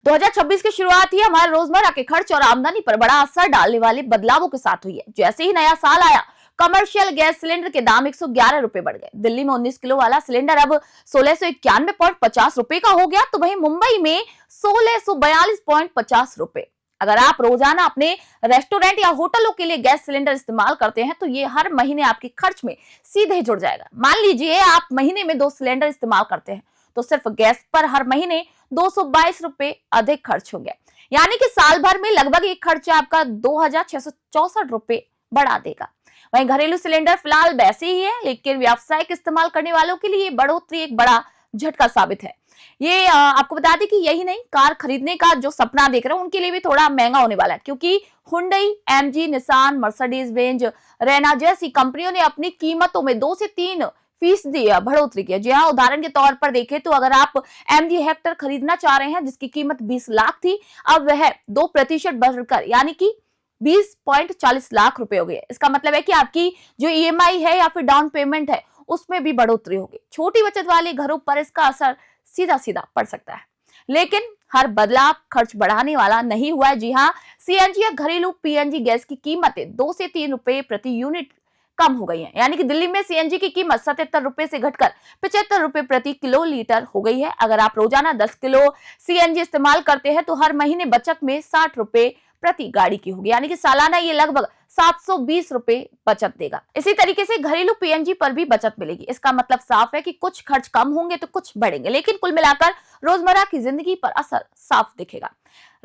2026 की शुरुआत ही हमारे रोजमर्रा के खर्च और आमदनी पर बड़ा असर डालने वाले बदलावों के साथ हुई है। जैसे ही नया साल आया, कमर्शियल गैस सिलेंडर के दाम 111 रुपए बढ़ गए। दिल्ली में 19 किलो वाला सिलेंडर अब 1691.50 रुपए का हो गया, तो वहीं मुंबई में 1642.50 रुपए। अगर आप रोजाना अपने रेस्टोरेंट या होटलों के लिए गैस सिलेंडर इस्तेमाल करते हैं तो ये हर महीने आपके खर्च में सीधे जुड़ जाएगा। मान लीजिए आप महीने में 2 सिलेंडर इस्तेमाल करते हैं तो सिर्फ गैस पर हर महीने 222 रुपए अधिक खर्च होंगे, यानी कि साल भर में लगभग एक खर्चा आपका 2664 रुपए बढ़ा देगा। वहीं घरेलू सिलेंडर फिलहाल वैसे ही है, लेकिन व्यावसायिक इस्तेमाल करने वालों के लिए बढ़ोतरी एक बड़ा झटका साबित है। ये आपको बता दें कि यही नहीं, कार खरीदने का जो सपना देख रहे हैं उनके लिए भी थोड़ा महंगा होने वाला है, क्योंकि Hyundai, MG, Nissan, Mercedes Benz, Renault जैसी कंपनियों ने अपनी कीमतों में 2 से 3% बढ़ोतरी की है। जी हाँ, उदाहरण के तौर पर देखें तो अगर आप एमजी हेक्टर खरीदना चाह रहे हैं जिसकी कीमत 20 लाख थी, अब वह 2% बढ़कर यानी कि 20.40 लाख रुपए हो गए। इसका मतलब है कि आपकी जो ईएमआई है या फिर डाउन पेमेंट है उसमें भी बढ़ोतरी होगी। छोटी बचत वाले घरों पर इसका असर सीधा सीधा पड़ सकता है, लेकिन हर बदलाव खर्च बढ़ाने वाला नहीं हुआ है। जी हाँ, सीएनजी या घरेलू पीएनजी गैस की कीमतें 2 से 3 रुपए प्रति यूनिट कम हो गई है, यानी कि दिल्ली में सीएनजी की कीमत 77 रुपए से घटकर 75 रुपए प्रति किलो लीटर हो गई है। अगर आप रोजाना 10 किलो सीएनजी इस्तेमाल करते हैं तो हर महीने बचत में 60 रुपए प्रति गाड़ी की होगी, यानी कि सालाना ये लगभग 720 रुपए बचत देगा। इसी तरीके से घरेलू पीएनजी पर भी बचत मिलेगी। इसका मतलब साफ है कि कुछ खर्च कम होंगे तो कुछ बढ़ेंगे, लेकिन कुल मिलाकर रोजमर्रा की जिंदगी पर असर साफ दिखेगा।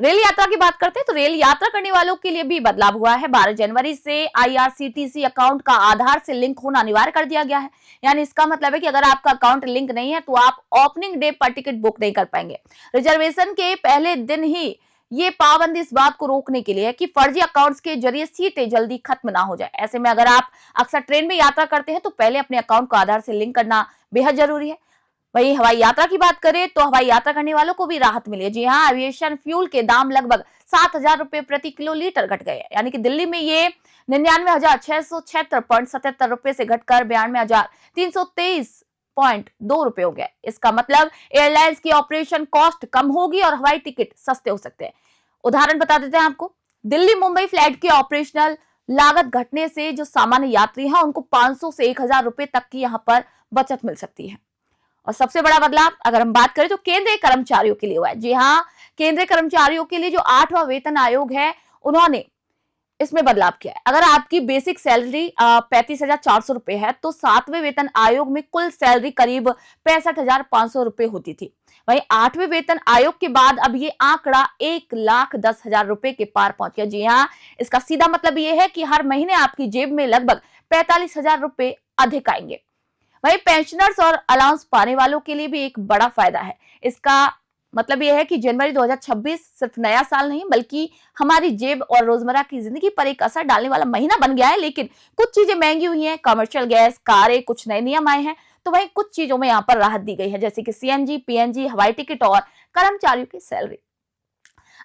रेल यात्रा की बात करते हैं तो रेल यात्रा करने वालों के लिए भी बदलाव हुआ है। 12 जनवरी से आईआरसीटीसी अकाउंट का आधार से लिंक होना अनिवार्य कर दिया गया है, यानी इसका मतलब है कि अगर आपका अकाउंट लिंक नहीं है तो आप ओपनिंग डे पर टिकट बुक नहीं कर पाएंगे। रिजर्वेशन के पहले दिन ही ये पाबंदी इस बात को रोकने के लिए है कि फर्जी अकाउंट्स के जरिए सीटें जल्दी खत्म ना हो जाए। ऐसे में अगर आप अक्सर ट्रेन में यात्रा करते हैं तो पहले अपने अकाउंट को आधार से लिंक करना बेहद जरूरी है। वहीं हवाई यात्रा की बात करें तो हवाई यात्रा करने वालों को भी राहत मिली है। जी हाँ, एविएशन फ्यूल के दाम लगभग 7000 रुपए प्रति किलो लीटर घट गए, यानी कि दिल्ली में ये 99,676.77 रुपए से घटकर 92,323.2 रुपए हो गया। इसका मतलब एयरलाइंस की ऑपरेशन कॉस्ट कम होगी और हवाई टिकट सस्ते हो सकते हैं। उदाहरण बता देते हैं आपको, दिल्ली मुंबई फ्लाइट की ऑपरेशनल लागत घटने से जो सामान्य यात्री हैं उनको 500 से 1000 रुपए तक की यहाँ पर बचत मिल सकती है। और सबसे बड़ा बदलाव अगर हम बात करें तो केंद्रीय कर्मचारियों के लिए हुआ है। जी हाँ, केंद्रीय कर्मचारियों के लिए जो 8वां वेतन आयोग है उन्होंने इसमें बदलाव किया है। अगर आपकी बेसिक सैलरी 35,400 रुपए है तो 7वें वेतन आयोग में कुल सैलरी करीब 65,500 रुपए होती थी। वहीं 8वें वेतन आयोग के बाद अब ये आंकड़ा 1,10,000 रुपए के पार पहुंच गया। जी हाँ, इसका सीधा मतलब ये है कि हर महीने आपकी जेब में लगभग 45,000 रुपए अधिक आएंगे। वहीं पेंशनर्स और अलाउंस पाने वालों के लिए भी एक बड़ा फायदा है। इसका मतलब यह है कि जनवरी 2026 सिर्फ नया साल नहीं बल्कि हमारी जेब और रोजमर्रा की जिंदगी पर एक असर डालने वाला महीना बन गया है। लेकिन कुछ चीजें महंगी हुई हैं, कमर्शियल गैस, कारें, कुछ नए नियम आए हैं, तो वहीं कुछ चीजों में यहाँ पर राहत दी गई है, जैसे कि सीएनजी, पीएनजी, हवाई टिकट और कर्मचारियों की सैलरी।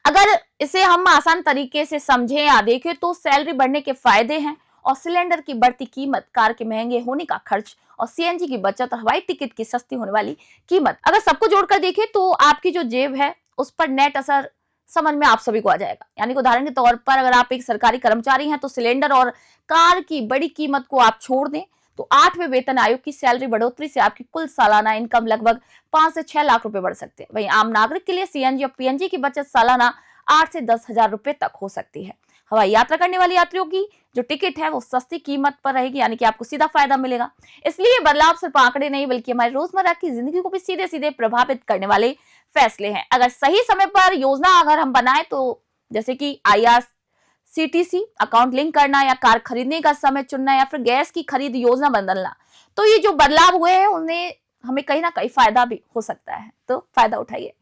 अगर इसे हम आसान तरीके से समझें या देखें तो सैलरी बढ़ने के फायदे हैं और सिलेंडर की बढ़ती कीमत, कार के महंगे होने का खर्च और सीएनजी की बचत और हवाई टिकट की सस्ती होने वाली कीमत। अगर सबको जोड़कर देखें तो आपकी जो जेब है उस पर नेट असर समझ में आप सभी को आ जाएगा। यानी कि उदाहरण के तौर पर अगर आप एक सरकारी कर्मचारी हैं तो सिलेंडर और कार की बड़ी कीमत को आप छोड़ दें तो 8वें वेतन आयोग की सैलरी बढ़ोतरी से आपकी कुल सालाना इनकम लगभग 5 से 6 लाख रुपए बढ़ सकते हैं। वहीं आम नागरिक के लिए सीएनजी और पीएनजी की बचत सालाना 8 से 10,000 रुपए तक हो सकती है। हवाई यात्रा करने वाले यात्रियों की जो टिकट है वो सस्ती कीमत पर रहेगी, यानी कि आपको सीधा फायदा मिलेगा। इसलिए बदलाव सिर्फ आंकड़े नहीं बल्कि हमारी रोजमर्रा की जिंदगी को भी सीधे सीधे प्रभावित करने वाले फैसले हैं। अगर सही समय पर योजना अगर हम बनाए तो जैसे कि आईआरसीटीसी अकाउंट लिंक करना या कार खरीदने का समय चुनना या फिर गैस की खरीद योजना बदलना, तो ये जो बदलाव हुए हैं उन्हें हमें कहीं ना कहीं फायदा भी हो सकता है, तो फायदा उठाइए।